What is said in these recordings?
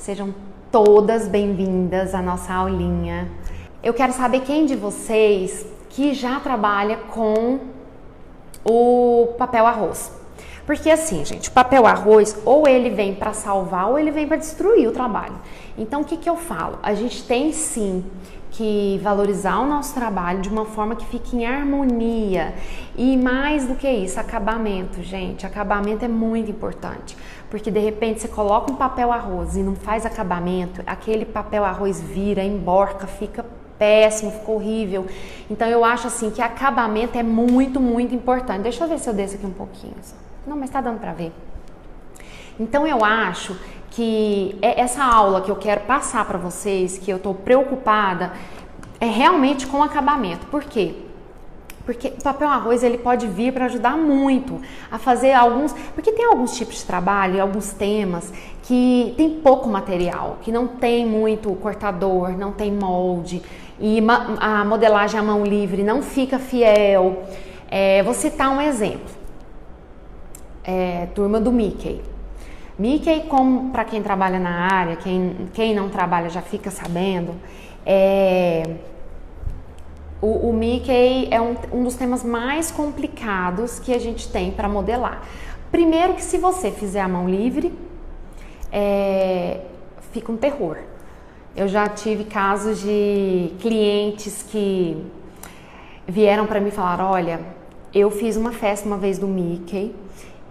Sejam todas bem-vindas à nossa aulinha. Eu quero saber quem de vocês que já trabalha com o papel arroz. Porque assim, gente, o papel arroz ou ele vem para salvar ou ele vem para destruir o trabalho. Então, o que eu falo? A gente tem sim que valorizar o nosso trabalho de uma forma que fique em harmonia. E mais do que isso, acabamento, gente. Acabamento é muito importante, porque de repente você coloca um papel arroz e não faz acabamento, aquele papel arroz vira, emborca, fica péssimo, fica horrível. Então eu acho assim que acabamento é muito, muito importante. Deixa eu ver se eu desço aqui um pouquinho só. Não, mas tá dando pra ver. Então eu acho que essa aula que eu quero passar para vocês, que eu tô preocupada, é realmente com acabamento. Por quê? Porque o papel arroz ele pode vir para ajudar muito a fazer alguns... Porque tem alguns tipos de trabalho, alguns temas que tem pouco material, que não tem muito cortador, não tem molde, e a modelagem à mão livre não fica fiel. Vou citar um exemplo. Turma do Mickey. Mickey, como para quem trabalha na área, quem não trabalha já fica sabendo, o Mickey é um dos temas mais complicados que a gente tem para modelar. Primeiro que se você fizer a mão livre, fica um terror. Eu já tive casos de clientes que vieram para mim e falaram, olha, eu fiz uma festa uma vez do Mickey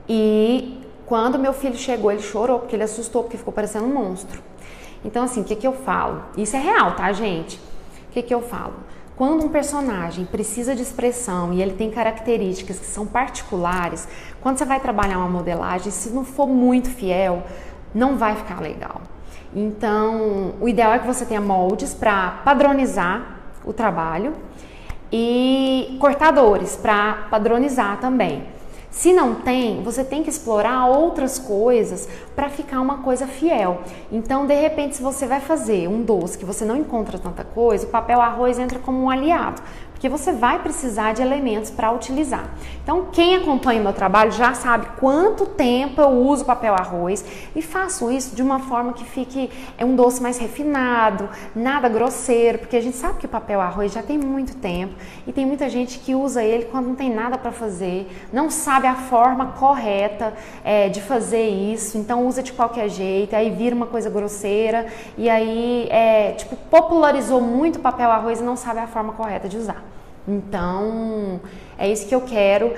e quando meu filho chegou, ele chorou, porque ele assustou, porque ficou parecendo um monstro. Então, assim, o que eu falo? Isso é real, tá, gente? O que eu falo? Quando um personagem precisa de expressão e ele tem características que são particulares, quando você vai trabalhar uma modelagem, se não for muito fiel, não vai ficar legal. Então, o ideal é que você tenha moldes para padronizar o trabalho e cortadores para padronizar também. Se não tem, você tem que explorar outras coisas para ficar uma coisa fiel. Então, de repente, se você vai fazer um doce que você não encontra tanta coisa, o papel arroz entra como um aliado, porque você vai precisar de elementos para utilizar. Então, quem acompanha o meu trabalho já sabe quanto tempo eu uso papel arroz e faço isso de uma forma que fique um doce mais refinado, nada grosseiro, porque a gente sabe que o papel arroz já tem muito tempo e tem muita gente que usa ele quando não tem nada para fazer, não sabe a forma correta de fazer isso, então usa de qualquer jeito, aí vira uma coisa grosseira e aí popularizou muito o papel arroz e não sabe a forma correta de usar. Então, é isso que eu quero.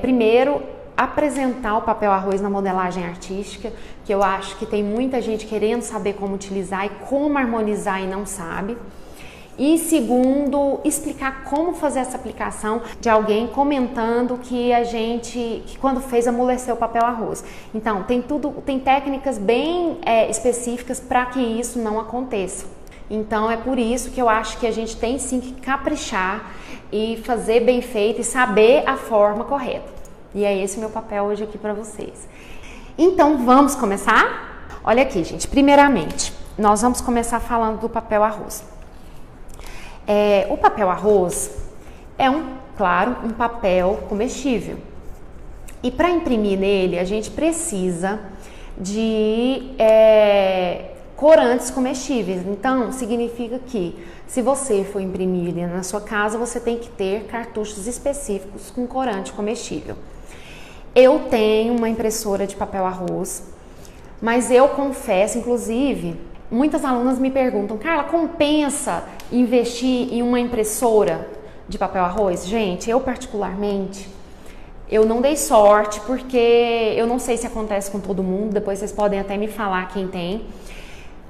Primeiro, apresentar o papel arroz na modelagem artística, que eu acho que tem muita gente querendo saber como utilizar e como harmonizar e não sabe. E segundo, explicar como fazer essa aplicação de alguém comentando que quando fez amoleceu o papel arroz. Então, tem técnicas bem específicas para que isso não aconteça. Então, é por isso que eu acho que a gente tem sim que caprichar e fazer bem feito e saber a forma correta. E é esse o meu papel hoje aqui para vocês. Então, vamos começar? Olha aqui, gente. Primeiramente, nós vamos começar falando do papel arroz. O papel arroz é claro, um papel comestível. E para imprimir nele, a gente precisa de corantes comestíveis. Então, significa que se você for imprimir na sua casa, você tem que ter cartuchos específicos com corante comestível. Eu tenho uma impressora de papel arroz, mas eu confesso, inclusive, muitas alunas me perguntam, Carla, compensa investir em uma impressora de papel arroz? Gente, eu particularmente, eu não dei sorte, porque eu não sei se acontece com todo mundo, depois vocês podem até me falar quem tem.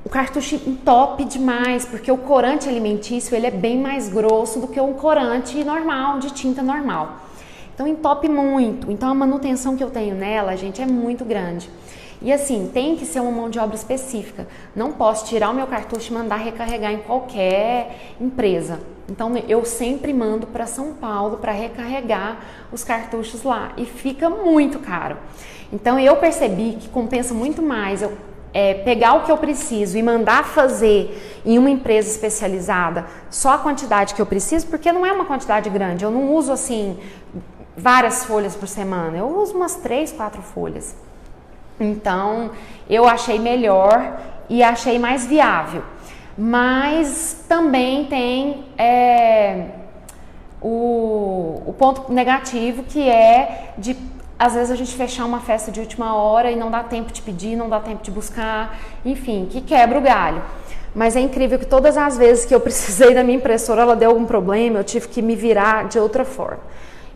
O cartucho entope demais, porque o corante alimentício ele é bem mais grosso do que um corante normal, de tinta normal. Então entope muito, então a manutenção que eu tenho nela, gente, é muito grande. E assim, tem que ser uma mão de obra específica. Não posso tirar o meu cartucho e mandar recarregar em qualquer empresa. Então eu sempre mando para São Paulo para recarregar os cartuchos lá e fica muito caro. Então eu percebi que compensa muito mais eu pegar o que eu preciso e mandar fazer em uma empresa especializada só a quantidade que eu preciso, porque não é uma quantidade grande. Eu não uso assim várias folhas por semana, eu uso umas 3, 4 folhas. Então eu achei melhor e achei mais viável. Mas também tem o ponto negativo, que é de às vezes a gente fechar uma festa de última hora e não dá tempo de pedir, não dá tempo de buscar, enfim, que quebra o galho. Mas é incrível que todas as vezes que eu precisei da minha impressora, ela deu algum problema, eu tive que me virar de outra forma.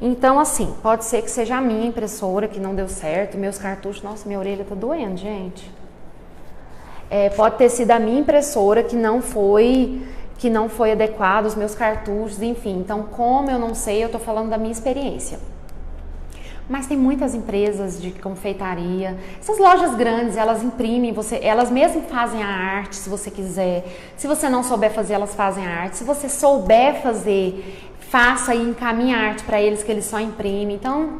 Então, assim, pode ser que seja a minha impressora que não deu certo, meus cartuchos, nossa, minha orelha tá doendo, gente. Pode ter sido a minha impressora que não foi adequada, os meus cartuchos, enfim. Então, como eu não sei, eu tô falando da minha experiência. Mas tem muitas empresas de confeitaria, essas lojas grandes, elas imprimem, elas mesmas fazem a arte, se você quiser. Se você não souber fazer, elas fazem a arte. Se você souber fazer, faça e encaminhe a arte para eles, que eles só imprimem. Então,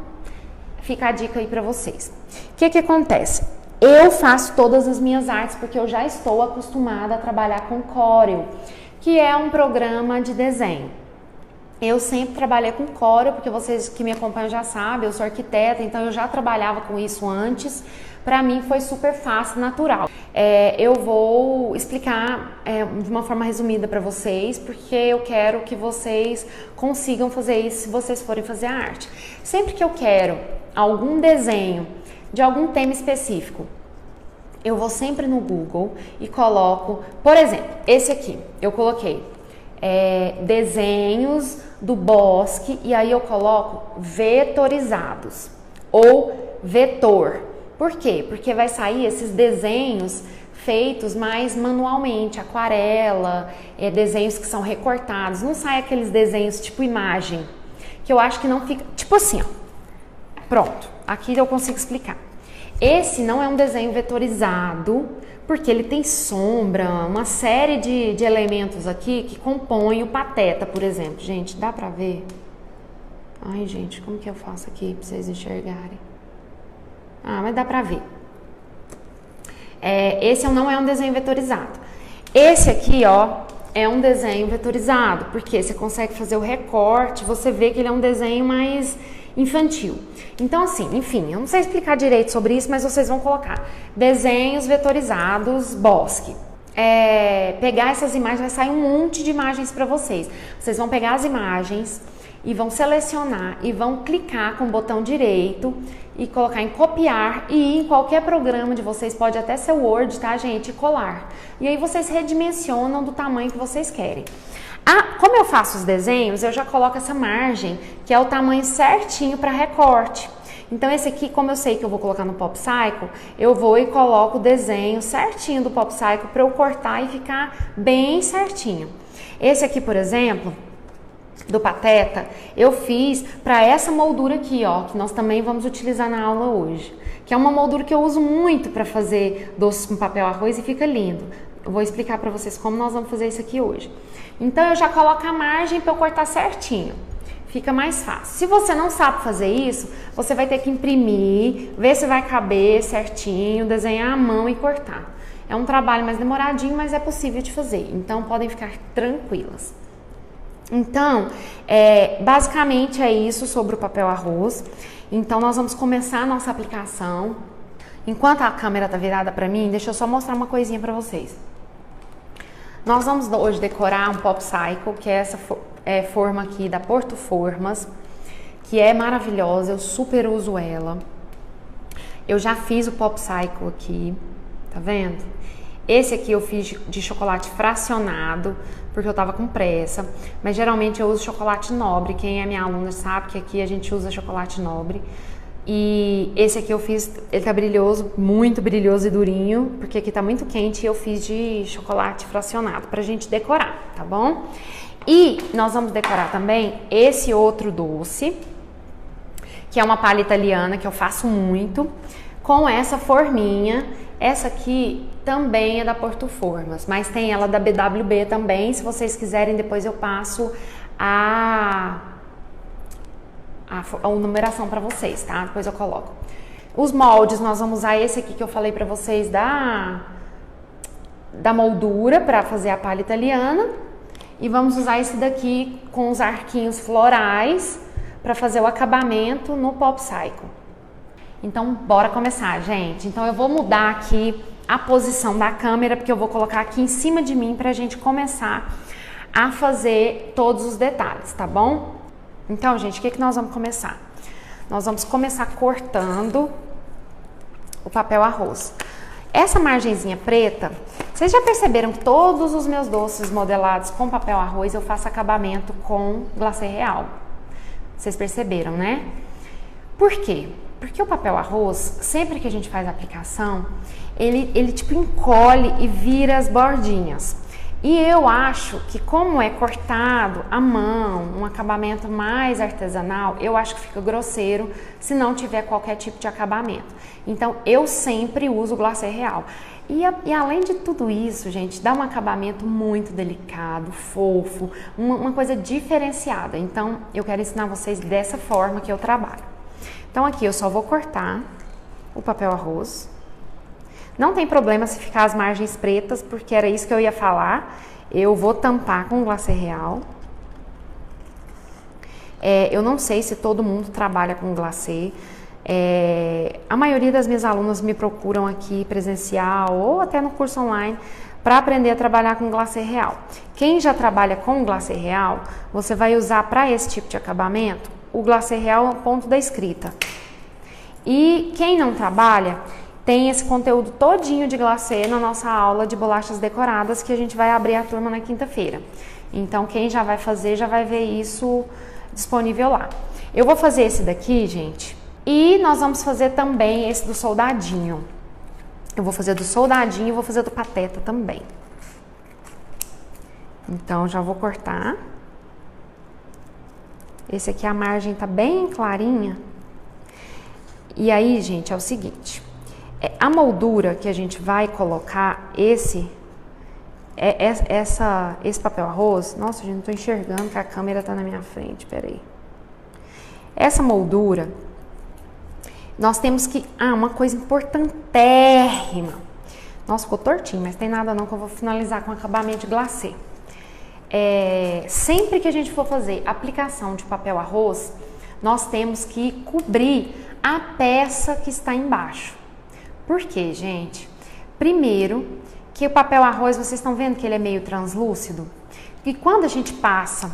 fica a dica aí para vocês. O que acontece? Eu faço todas as minhas artes porque eu já estou acostumada a trabalhar com Corel, que é um programa de desenho. Eu sempre trabalhei com Corel, porque vocês que me acompanham já sabem, eu sou arquiteta, então eu já trabalhava com isso antes. Para mim foi super fácil, natural. Eu vou explicar de uma forma resumida para vocês, porque eu quero que vocês consigam fazer isso se vocês forem fazer a arte. Sempre que eu quero algum desenho de algum tema específico, eu vou sempre no Google e coloco, por exemplo, esse aqui, eu coloquei desenhos do bosque, e aí eu coloco vetorizados ou vetor. Por quê? Porque vai sair esses desenhos feitos mais manualmente, aquarela, desenhos que são recortados, não sai aqueles desenhos tipo imagem, que eu acho que não fica, tipo assim, ó. Pronto, aqui eu consigo explicar. Esse não é um desenho vetorizado, porque ele tem sombra, uma série de elementos aqui que compõem o pateta, por exemplo. Gente, dá pra ver? Ai, gente, como que eu faço aqui pra vocês enxergarem? Ah, mas dá pra ver. Esse não é um desenho vetorizado. Esse aqui, ó, é um desenho vetorizado, porque você consegue fazer o recorte, você vê que ele é um desenho mais infantil. Então, assim, enfim, eu não sei explicar direito sobre isso, mas vocês vão colocar desenhos vetorizados, bosque. Pegar essas imagens, vai sair um monte de imagens para vocês. Vocês vão pegar as imagens e vão selecionar e vão clicar com o botão direito e colocar em copiar, e em qualquer programa de vocês, pode até ser o Word, tá, gente? E colar. E aí vocês redimensionam do tamanho que vocês querem. Como eu faço os desenhos, eu já coloco essa margem, que é o tamanho certinho para recorte. Então esse aqui, como eu sei que eu vou colocar no PopCycle, eu vou e coloco o desenho certinho do PopCycle para eu cortar e ficar bem certinho. Esse aqui, por exemplo, do Pateta, eu fiz para essa moldura aqui, ó, que nós também vamos utilizar na aula hoje, que é uma moldura que eu uso muito para fazer doces com papel arroz e fica lindo. Eu vou explicar para vocês como nós vamos fazer isso aqui hoje. Então eu já coloco a margem para eu cortar certinho, fica mais fácil. Se você não sabe fazer isso, você vai ter que imprimir, ver se vai caber certinho, desenhar à mão e cortar. É um trabalho mais demoradinho, mas é possível de fazer, então podem ficar tranquilas. Então, basicamente é isso sobre o papel arroz. Então nós vamos começar a nossa aplicação. Enquanto a câmera tá virada para mim, deixa eu só mostrar uma coisinha para vocês. Nós vamos hoje decorar um PopCycle, que é essa forma aqui da Porto Formas, que é maravilhosa, eu super uso ela. Eu já fiz o PopCycle aqui, tá vendo? Esse aqui eu fiz de chocolate fracionado, porque eu tava com pressa, mas geralmente eu uso chocolate nobre. Quem é minha aluna sabe que aqui a gente usa chocolate nobre. E esse aqui eu fiz, ele tá brilhoso, muito brilhoso e durinho, porque aqui tá muito quente, e eu fiz de chocolate fracionado pra gente decorar, tá bom? E nós vamos decorar também esse outro doce, que é uma palha italiana, que eu faço muito, com essa forminha. Essa aqui também é da Porto Formas, mas tem ela da BWB também. Se vocês quiserem, depois eu passo a numeração para vocês, tá? Depois eu coloco. Os moldes, nós vamos usar esse aqui que eu falei para vocês da moldura para fazer a palha italiana, e vamos usar esse daqui com os arquinhos florais para fazer o acabamento no PopCycle. Então, bora começar, gente. Então, eu vou mudar aqui a posição da câmera, porque eu vou colocar aqui em cima de mim pra gente começar a fazer todos os detalhes, tá bom? Então, gente, o que nós vamos começar? Nós vamos começar cortando o papel arroz. Essa margenzinha preta, vocês já perceberam que todos os meus doces modelados com papel arroz eu faço acabamento com glacê real? Vocês perceberam, né? Por quê? Porque o papel arroz, sempre que a gente faz a aplicação, ele tipo encolhe e vira as bordinhas. E eu acho que como é cortado à mão, um acabamento mais artesanal, eu acho que fica grosseiro se não tiver qualquer tipo de acabamento. Então eu sempre uso glacê real. E além de tudo isso, gente, dá um acabamento muito delicado, fofo, uma coisa diferenciada. Então eu quero ensinar vocês dessa forma que eu trabalho. Então aqui eu só vou cortar o papel arroz. Não tem problema se ficar as margens pretas, porque era isso que eu ia falar. Eu vou tampar com glacê real. Eu não sei se todo mundo trabalha com glacê. A maioria das minhas alunas me procuram aqui presencial ou até no curso online para aprender a trabalhar com glacê real. Quem já trabalha com glacê real, você vai usar para esse tipo de acabamento o glacê real no ponto da escrita. E quem não trabalha, tem esse conteúdo todinho de glacê na nossa aula de bolachas decoradas que a gente vai abrir a turma na quinta-feira. Então, quem já vai fazer, já vai ver isso disponível lá. Eu vou fazer esse daqui, gente, e nós vamos fazer também esse do soldadinho. Eu vou fazer do soldadinho e vou fazer do pateta também. Então, já vou cortar. Esse aqui, a margem tá bem clarinha. E aí, gente, é o seguinte... A moldura que a gente vai colocar esse papel arroz... Nossa, gente, não tô enxergando que a câmera tá na minha frente, peraí. Essa moldura, nós temos que... uma coisa importantérrima. Nossa, ficou tortinho, mas tem nada não que eu vou finalizar com acabamento de glacê. Sempre que a gente for fazer aplicação de papel arroz, nós temos que cobrir a peça que está embaixo. Por quê, gente? Primeiro, que o papel arroz, vocês estão vendo que ele é meio translúcido? E quando a gente passa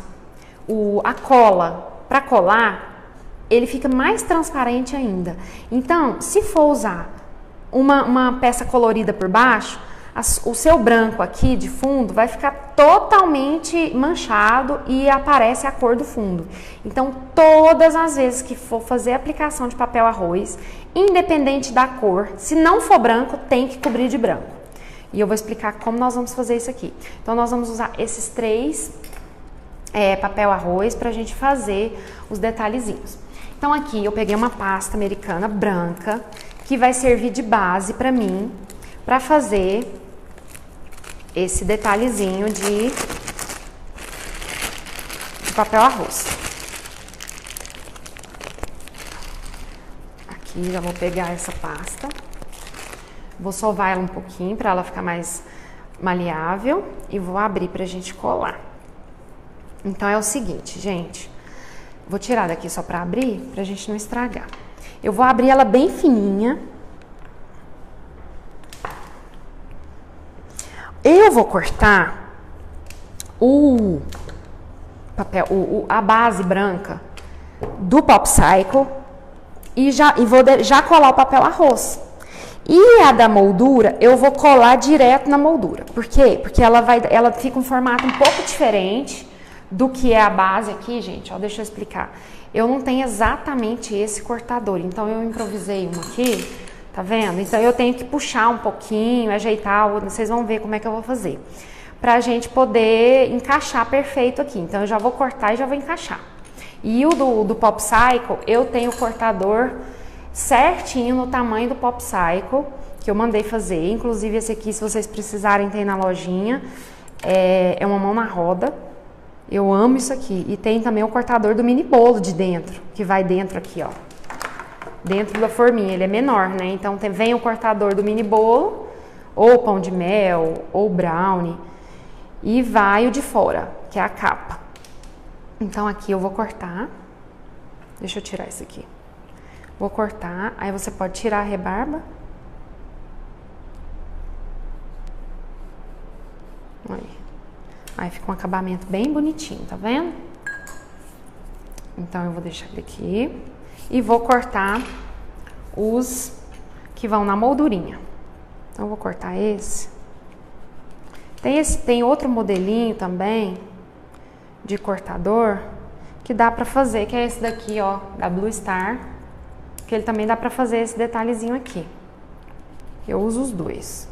a cola para colar, ele fica mais transparente ainda. Então, se for usar uma peça colorida por baixo, o seu branco aqui de fundo vai ficar totalmente manchado e aparece a cor do fundo. Então, todas as vezes que for fazer a aplicação de papel arroz, independente da cor, se não for branco, tem que cobrir de branco. E eu vou explicar como nós vamos fazer isso aqui. Então, nós vamos usar esses 3 papel arroz para a gente fazer os detalhezinhos. Então, aqui eu peguei uma pasta americana branca, que vai servir de base para mim, para fazer esse detalhezinho de papel arroz. Aqui já vou pegar essa pasta, vou sovar ela um pouquinho para ela ficar mais maleável e vou abrir pra gente colar. Então é o seguinte, gente, vou tirar daqui só para abrir, pra gente não estragar. Eu vou abrir ela bem fininha. Eu vou cortar a base branca do Popsicle e vou já colar o papel arroz. E a da moldura, eu vou colar direto na moldura. Por quê? Porque ela fica um formato um pouco diferente do que é a base aqui, gente. Ó, deixa eu explicar. Eu não tenho exatamente esse cortador, então eu improvisei um aqui. Tá vendo? Então eu tenho que puxar um pouquinho, ajeitar, vocês vão ver como é que eu vou fazer. Pra gente poder encaixar perfeito aqui. Então eu já vou cortar e já vou encaixar. E o do Popsicle, eu tenho o cortador certinho no tamanho do Popsicle, que eu mandei fazer. Inclusive esse aqui, se vocês precisarem, tem na lojinha. É uma mão na roda. Eu amo isso aqui. E tem também o cortador do mini bolo de dentro, que vai dentro aqui, ó. Dentro da forminha, ele é menor, né? Então vem o cortador do mini bolo, ou pão de mel, ou brownie, e vai o de fora, que é a capa. Então aqui eu vou cortar. Deixa eu tirar isso aqui. Vou cortar, aí você pode tirar a rebarba. Aí fica um acabamento bem bonitinho, tá vendo? Então eu vou deixar ele aqui e vou cortar os que vão na moldurinha. Então eu vou cortar esse. Tem outro modelinho também de cortador que dá pra fazer, que é esse daqui, ó, da Blue Star, que ele também dá pra fazer esse detalhezinho aqui. Eu uso os dois.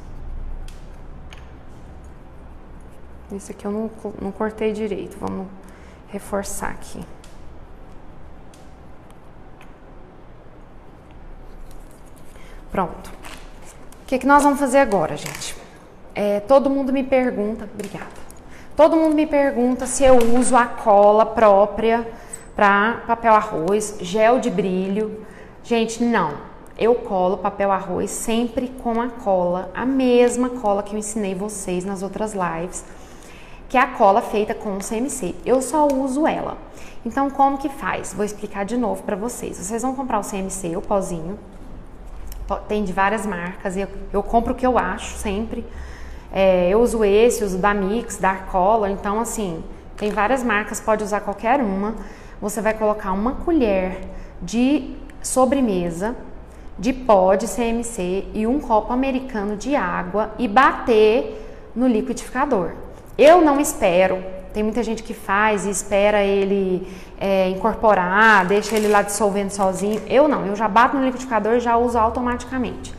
Esse aqui eu não cortei direito, vamos reforçar aqui. Pronto. O que nós vamos fazer agora, gente? Todo mundo me pergunta, obrigada. Todo mundo me pergunta se eu uso a cola própria para papel arroz, gel de brilho. Gente, não. Eu colo papel arroz sempre com a cola, a mesma cola que eu ensinei vocês nas outras lives, que é a cola feita com o CMC. Eu só uso ela. Então, como que faz? Vou explicar de novo para vocês. Vocês vão comprar o CMC, o pozinho. Tem de várias marcas. Eu compro o que eu acho sempre. Eu uso esse, uso da Mix, da Arcola. Então, assim, tem várias marcas, pode usar qualquer uma. Você vai colocar uma colher de sobremesa de pó de CMC e um copo americano de água e bater no liquidificador. Eu não espero, tem muita gente que faz e espera ele incorporar, deixa ele lá dissolvendo sozinho. Eu não, eu já bato no liquidificador e já uso automaticamente.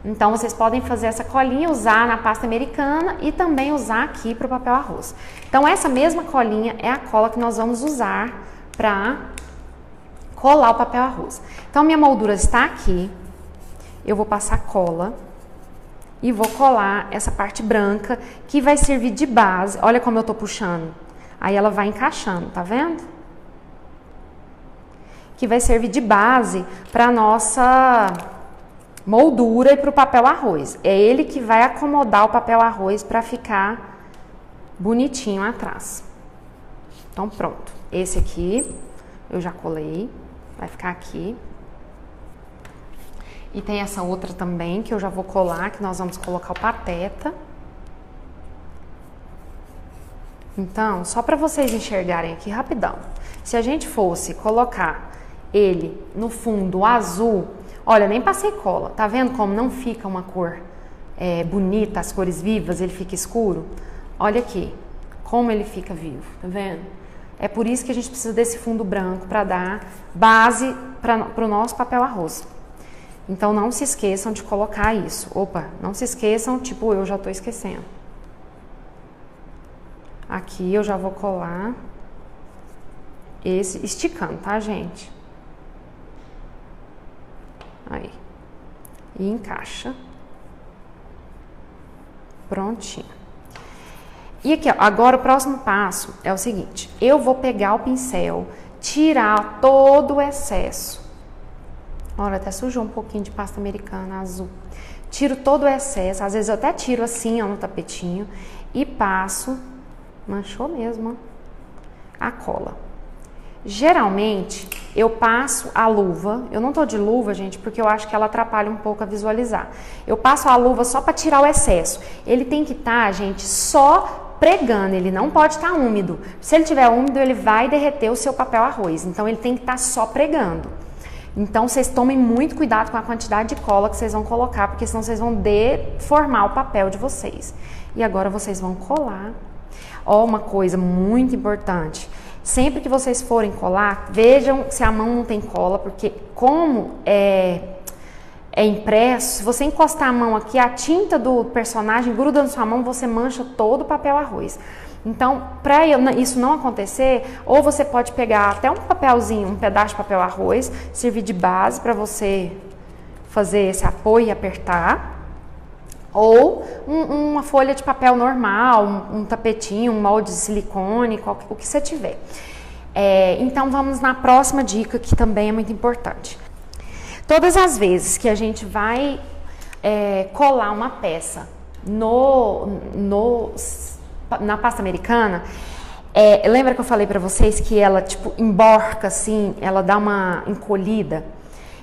Então vocês podem fazer essa colinha, usar na pasta americana e também usar aqui para o papel arroz. Então essa mesma colinha é a cola que nós vamos usar para colar o papel arroz. Então minha moldura está aqui, eu vou passar cola e vou colar essa parte branca que vai servir de base. Olha como eu tô puxando. Aí ela vai encaixando, tá vendo? Que vai servir de base para nossa moldura e para o papel arroz. É ele que vai acomodar o papel arroz para ficar bonitinho atrás. Então pronto. Esse aqui eu já colei, vai ficar aqui. E tem essa outra também que eu já vou colar, que nós vamos colocar o pateta. Então, só para vocês enxergarem aqui rapidão. Se a gente fosse colocar ele no fundo azul, olha, nem passei cola. Tá vendo como não fica uma cor bonita, as cores vivas, ele fica escuro? Olha aqui, como ele fica vivo, tá vendo? É por isso que a gente precisa desse fundo branco para dar base para o nosso papel arroz. Então, não se esqueçam de colocar isso. Opa, não se esqueçam, tipo, eu já tô esquecendo. Aqui eu já vou colar esse, esticando, tá, gente? Aí. E encaixa. Prontinho. E aqui, ó, agora o próximo passo é o seguinte. Eu vou pegar o pincel, tirar todo o excesso. Olha, até sujou um pouquinho de pasta americana azul. Tiro todo o excesso, às vezes eu até tiro assim, ó, no tapetinho e passo, manchou mesmo, ó, a cola. Geralmente, eu passo a luva, eu não tô de luva, gente, porque eu acho que ela atrapalha um pouco a visualizar. Eu passo a luva só para tirar o excesso. Ele tem que estar, gente, só pregando, ele não pode estar úmido. Se ele tiver úmido, ele vai derreter o seu papel arroz, então ele tem que estar só pregando. Então, vocês tomem muito cuidado com a quantidade de cola que vocês vão colocar, porque senão vocês vão deformar o papel de vocês. E agora vocês vão colar. Ó, uma coisa muito importante. Sempre que vocês forem colar, vejam se a mão não tem cola, porque como é impresso, se você encostar a mão aqui, a tinta do personagem gruda na sua mão, você mancha todo o papel arroz. Então, para isso não acontecer, ou você pode pegar até um papelzinho, um pedaço de papel arroz, servir de base para você fazer esse apoio e apertar, ou uma folha de papel normal, um tapetinho, um molde de silicone, o que você tiver. Então, vamos na próxima dica, que também é muito importante. Todas as vezes que a gente vai colar uma peça na pasta americana, lembra que eu falei pra vocês que ela tipo emborca assim, ela dá uma encolhida?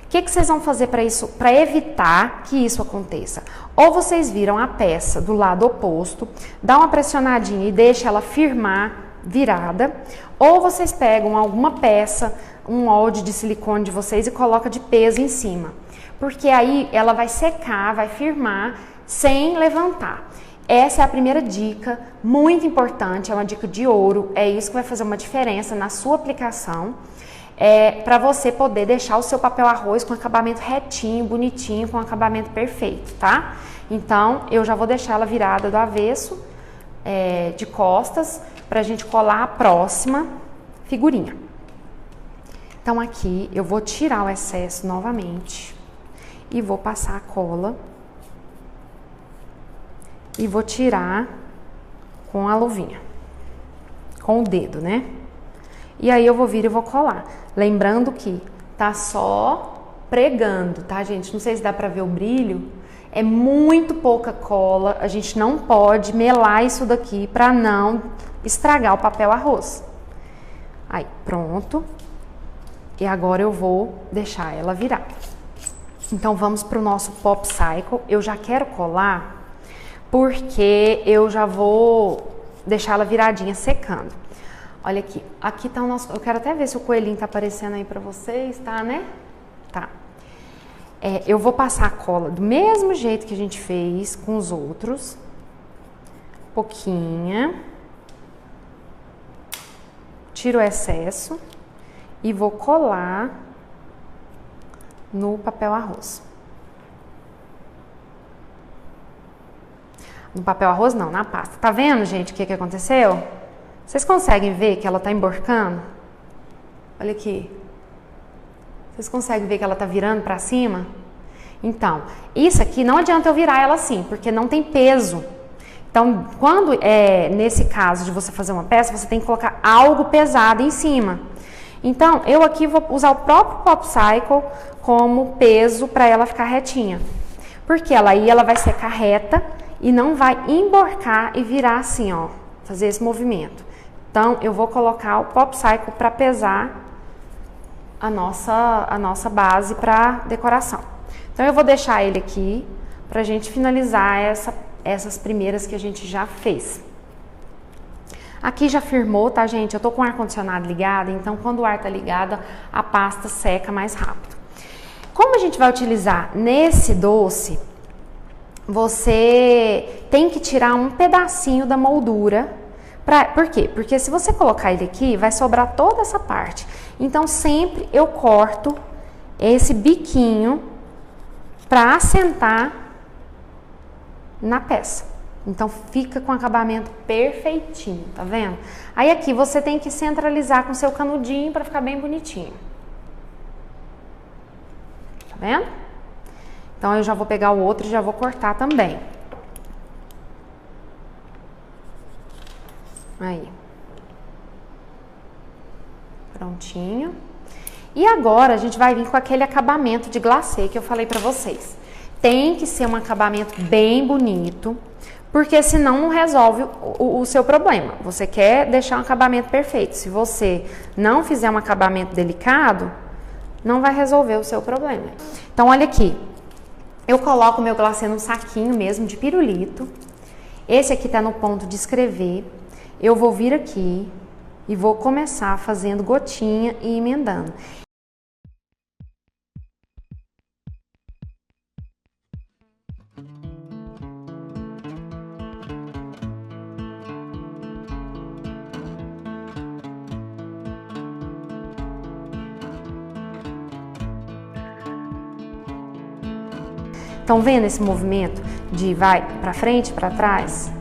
que vocês vão fazer para isso, para evitar que isso aconteça? Ou vocês viram a peça do lado oposto, dá uma pressionadinha e deixa ela firmar virada, ou vocês pegam alguma peça, um molde de silicone de vocês e coloca de peso em cima. Porque aí ela vai secar, vai firmar sem levantar. Essa é a primeira dica, muito importante, é uma dica de ouro, é isso que vai fazer uma diferença na sua aplicação, para você poder deixar o seu papel arroz com acabamento retinho, bonitinho, com acabamento perfeito, tá? Então, eu já vou deixar ela virada do avesso, de costas, pra gente colar a próxima figurinha. Então, aqui eu vou tirar o excesso novamente e vou passar a cola. E vou tirar com a luvinha, com o dedo, né? E aí eu vou vir e vou colar. Lembrando que tá só pregando, tá, gente? Não sei se dá pra ver o brilho. É muito pouca cola, a gente não pode melar isso daqui pra não estragar o papel arroz. Aí, pronto. E agora eu vou deixar ela virar. Então, vamos pro nosso Pop Cycle. Eu já quero colar porque eu já vou deixar ela viradinha secando. Olha aqui, aqui tá o nosso... Eu quero até ver se o coelhinho tá aparecendo aí pra vocês, tá, né? Tá. Eu vou passar a cola do mesmo jeito que a gente fez com os outros. Pouquinha. Tiro o excesso e vou colar no papel arroz. No papel arroz não, na pasta. Tá vendo, gente, o que aconteceu? Vocês conseguem ver que ela tá emborcando? Olha aqui. Vocês conseguem ver que ela tá virando pra cima? Então, isso aqui não adianta eu virar ela assim, porque não tem peso. Então, quando nesse caso de você fazer uma peça, você tem que colocar algo pesado em cima. Então, eu aqui vou usar o próprio Pop Cycle como peso para ela ficar retinha. Porque aí ela vai secar reta e não vai emborcar e virar assim, ó, fazer esse movimento. Então, eu vou colocar o Pop Cycle para pesar a nossa base para decoração. Então, eu vou deixar ele aqui pra gente finalizar essas primeiras que a gente já fez. Aqui já firmou, tá, gente? Eu tô com o ar-condicionado ligado, então quando o ar tá ligado, a pasta seca mais rápido. Como a gente vai utilizar nesse doce, você tem que tirar um pedacinho da moldura. Por quê? Porque se você colocar ele aqui, vai sobrar toda essa parte. Então, sempre eu corto esse biquinho para assentar na peça. Então, fica com acabamento perfeitinho, tá vendo? Aí aqui você tem que centralizar com seu canudinho para ficar bem bonitinho. Tá vendo? Então, eu já vou pegar o outro e já vou cortar também. Aí. Prontinho. E agora a gente vai vir com aquele acabamento de glacê que eu falei pra vocês. Tem que ser um acabamento bem bonito, porque senão não resolve o seu problema. Você quer deixar um acabamento perfeito. Se você não fizer um acabamento delicado, não vai resolver o seu problema. Então, olha aqui. Eu coloco o meu glacê num saquinho mesmo de pirulito. Esse aqui tá no ponto de escrever. Eu vou vir aqui e vou começar fazendo gotinha e emendando. Estão vendo esse movimento de vai para frente, para trás?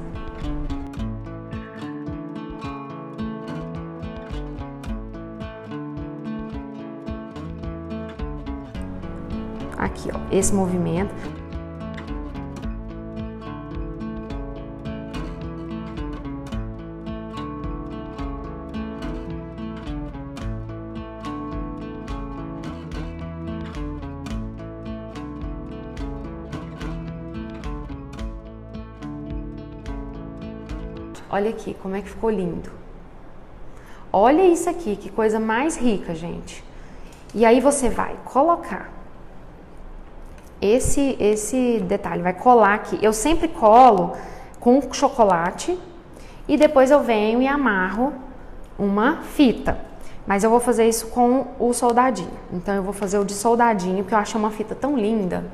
Aqui, ó, esse movimento. Olha aqui como é que ficou lindo. Olha isso aqui, que coisa mais rica, gente. E aí você vai colocar esse detalhe vai colar aqui. Eu sempre colo com chocolate e depois eu venho e amarro uma fita. Mas eu vou fazer isso com o soldadinho. Então eu vou fazer o de soldadinho, porque eu acho uma fita tão linda.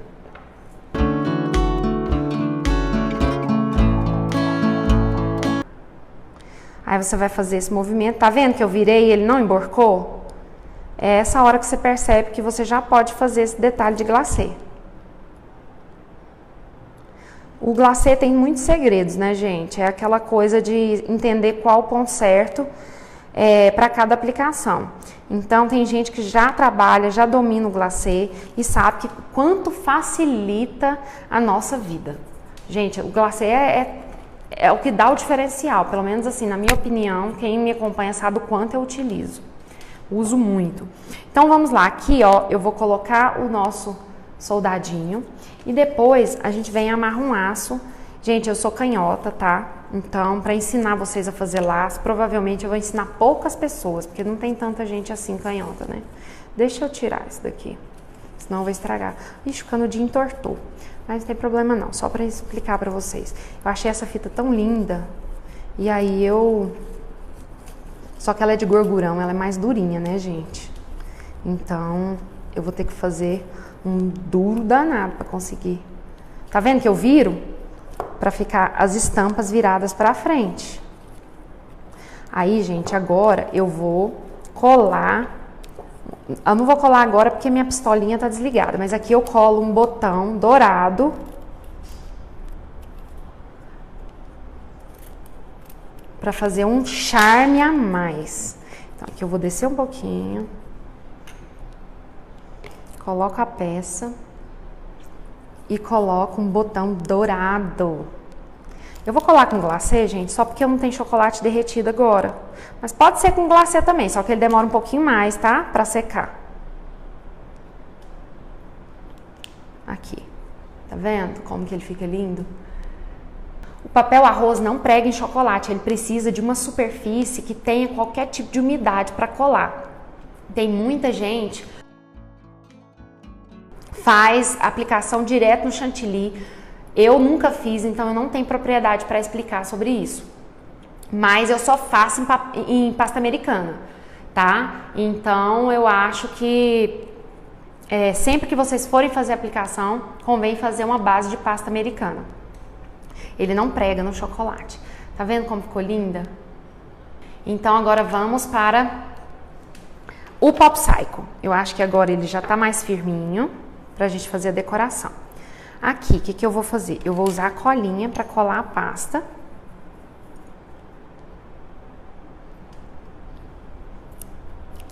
Aí você vai fazer esse movimento. Tá vendo que eu virei e ele não emborcou? É essa hora que você percebe que você já pode fazer esse detalhe de glacê. O glacê tem muitos segredos, né, gente? É aquela coisa de entender qual o ponto certo para cada aplicação. Então, tem gente que já trabalha, já domina o glacê e sabe que quanto facilita a nossa vida. Gente, o glacê é o que dá o diferencial, pelo menos assim, na minha opinião, quem me acompanha sabe o quanto eu utilizo. Uso muito. Então, vamos lá. Aqui, ó, eu vou colocar o nosso soldadinho e depois a gente vem e amarra um laço. Gente, eu sou canhota, tá? Então, para ensinar vocês a fazer laço, provavelmente eu vou ensinar poucas pessoas, porque não tem tanta gente assim canhota, né? Deixa eu tirar isso daqui, senão eu vou estragar. Ixi, o canudinho entortou, mas não tem problema não, só para explicar para vocês. Eu achei essa fita tão linda, e aí só que ela é de gorgurão, ela é mais durinha, né, gente? Então, eu vou ter que fazer um duro danado para conseguir. Tá vendo que eu viro? Para ficar as estampas viradas para frente. Aí, gente, agora eu vou colar. Eu não vou colar agora porque minha pistolinha tá desligada, mas aqui eu colo um botão dourado. Para fazer um charme a mais. Então, aqui eu vou descer um pouquinho. Coloco a peça. E coloco um botão dourado. Eu vou colar com glacê, gente, só porque eu não tenho chocolate derretido agora. Mas pode ser com glacê também, só que ele demora um pouquinho mais, tá? Pra secar. Aqui. Tá vendo como que ele fica lindo? O papel arroz não prega em chocolate, ele precisa de uma superfície que tenha qualquer tipo de umidade para colar. Tem muita gente faz aplicação direto no chantilly. Eu nunca fiz, então eu não tenho propriedade para explicar sobre isso. Mas eu só faço em pasta americana, tá? Então eu acho que sempre que vocês forem fazer a aplicação, convém fazer uma base de pasta americana. Ele não prega no chocolate. Tá vendo como ficou linda? Então agora vamos para o Popsicle. Eu acho que agora ele já tá mais firminho pra gente fazer a decoração. Aqui, o que eu vou fazer? Eu vou usar a colinha para colar a pasta.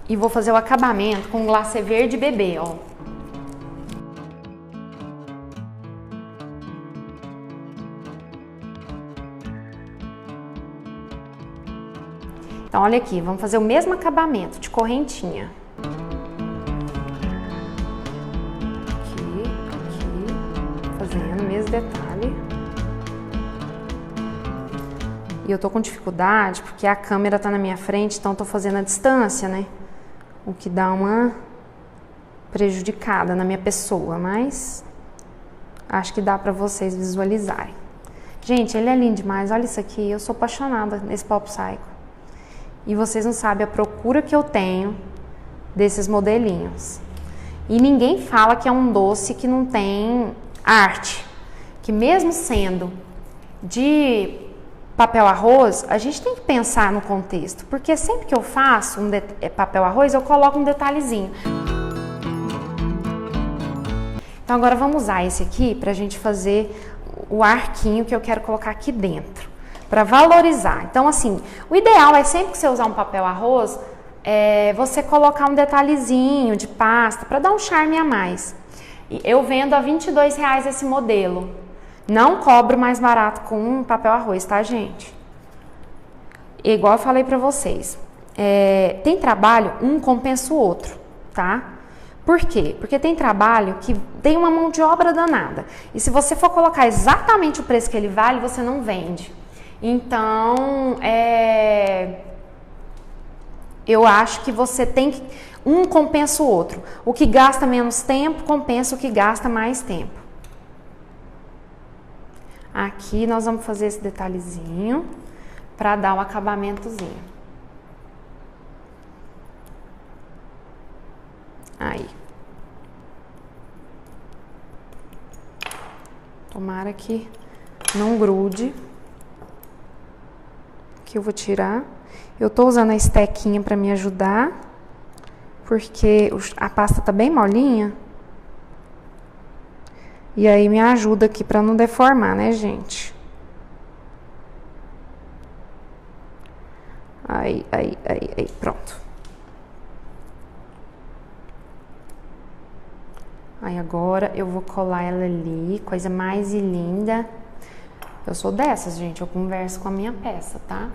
E vou fazer o acabamento com glacê verde bebê, ó. Então, olha aqui, vamos fazer o mesmo acabamento de correntinha. Fazendo o mesmo detalhe. E eu tô com dificuldade porque a câmera tá na minha frente, então tô fazendo a distância, né? O que dá uma prejudicada na minha pessoa, mas acho que dá pra vocês visualizarem. Gente, ele é lindo demais, olha isso aqui, eu sou apaixonada nesse Popsicle. E vocês não sabem a procura que eu tenho desses modelinhos. E ninguém fala que é um doce que não tem arte, que mesmo sendo de papel arroz, a gente tem que pensar no contexto, porque sempre que eu faço papel arroz, eu coloco um detalhezinho. Então agora vamos usar esse aqui pra gente fazer o arquinho que eu quero colocar aqui dentro, para valorizar. Então assim, o ideal é sempre que você usar um papel arroz, você colocar um detalhezinho de pasta para dar um charme a mais. Eu vendo a R$22 esse modelo. Não cobro mais barato com papel arroz, tá, gente? Igual eu falei pra vocês. Tem trabalho, um compensa o outro, tá? Por quê? Porque tem trabalho que tem uma mão de obra danada. E se você for colocar exatamente o preço que ele vale, você não vende. Então, Eu acho que você tem que... Um compensa o outro. O que gasta menos tempo compensa o que gasta mais tempo. Aqui nós vamos fazer esse detalhezinho para dar um acabamentozinho. Aí. Tomara que não grude. Aqui eu vou tirar. Eu tô usando a estequinha para me ajudar, porque a pasta tá bem molinha. E aí me ajuda aqui para não deformar, né, gente? Aí, pronto. Aí agora eu vou colar ela ali, coisa mais linda. Eu sou dessas, gente, eu converso com a minha peça, tá?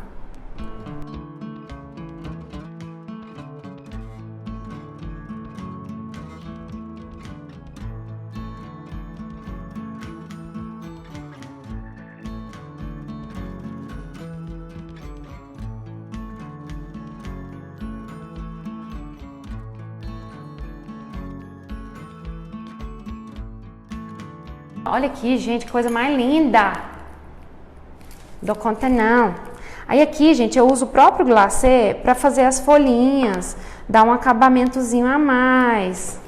Olha aqui, gente, que coisa mais linda. Dou conta não. Aí aqui, gente, eu uso o próprio glacê para fazer as folhinhas, dar um acabamentozinho a mais.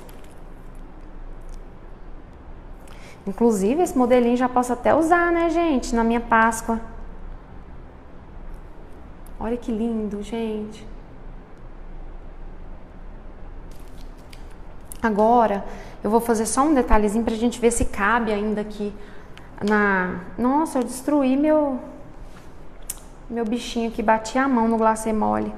Inclusive, esse modelinho já posso até usar, né, gente, na minha Páscoa. Olha que lindo, gente. Agora, eu vou fazer só um detalhezinho pra gente ver se cabe ainda aqui na... Nossa, eu destruí meu bichinho aqui, bati a mão no glacê mole.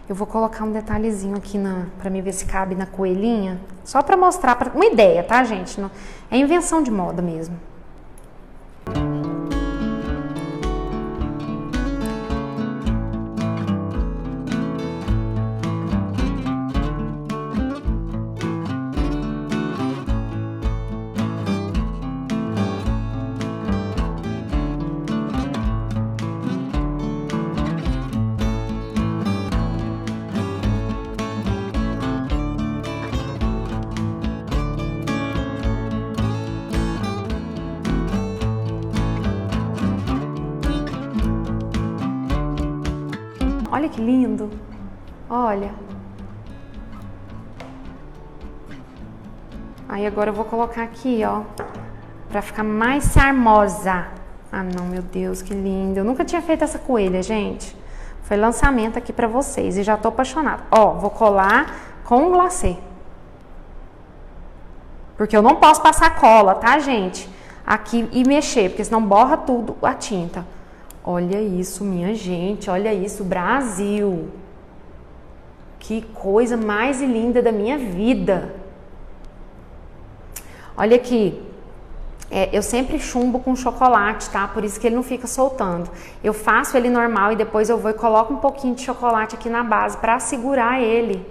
Eu vou colocar um detalhezinho aqui pra mim ver se cabe na coelhinha. Só pra mostrar, uma ideia, tá, gente? É invenção de moda mesmo. Olha que lindo, olha. Aí agora eu vou colocar aqui, ó, pra ficar mais charmosa. Ah não, meu Deus, que lindo. Eu nunca tinha feito essa coelha, gente. Foi lançamento aqui pra vocês e já tô apaixonada. Ó, vou colar com glacê. Porque eu não posso passar cola, tá, gente? Aqui e mexer, porque senão borra tudo a tinta. Olha isso, minha gente, olha isso, Brasil. Que coisa mais linda da minha vida. Olha aqui, eu sempre chumbo com chocolate, tá? Por isso que ele não fica soltando. Eu faço ele normal e depois eu vou e coloco um pouquinho de chocolate aqui na base para segurar ele.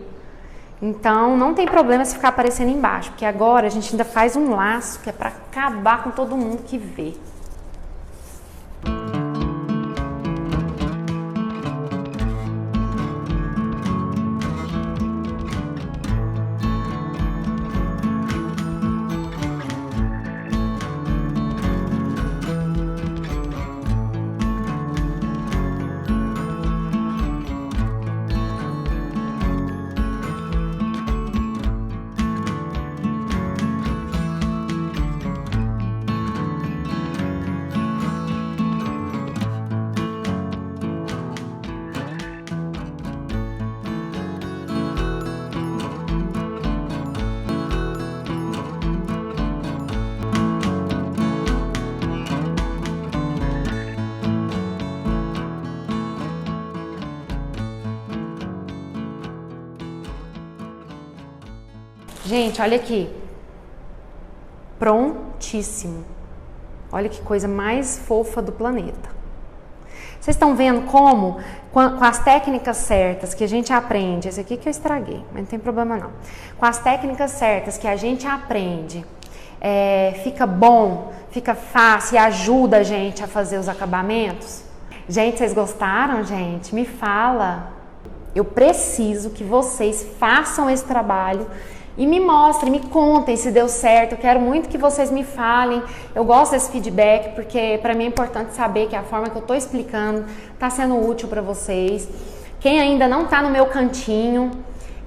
Então, não tem problema se ficar aparecendo embaixo, porque agora a gente ainda faz um laço que é para acabar com todo mundo que vê. Gente, olha aqui. Prontíssimo. Olha que coisa mais fofa do planeta. Vocês estão vendo como, com as técnicas certas que a gente aprende, esse aqui que eu estraguei, mas não tem problema não. Com as técnicas certas que a gente aprende, fica bom, fica fácil e ajuda a gente a fazer os acabamentos. Gente, vocês gostaram, gente? Me fala. Eu preciso que vocês façam esse trabalho e me mostrem, me contem se deu certo. Eu quero muito que vocês me falem. Eu gosto desse feedback porque para mim é importante saber que a forma que eu estou explicando está sendo útil para vocês. Quem ainda não está no meu cantinho,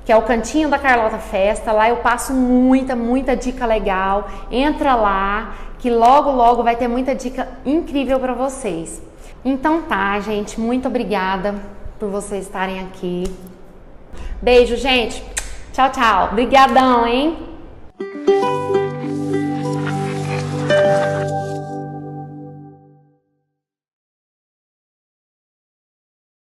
que é o Cantinho da Carlota Festa, lá eu passo muita dica legal. Entra lá, que logo vai ter muita dica incrível para vocês. Então tá, gente, muito obrigada por vocês estarem aqui. Beijo, gente. Tchau, tchau. Obrigadão, hein?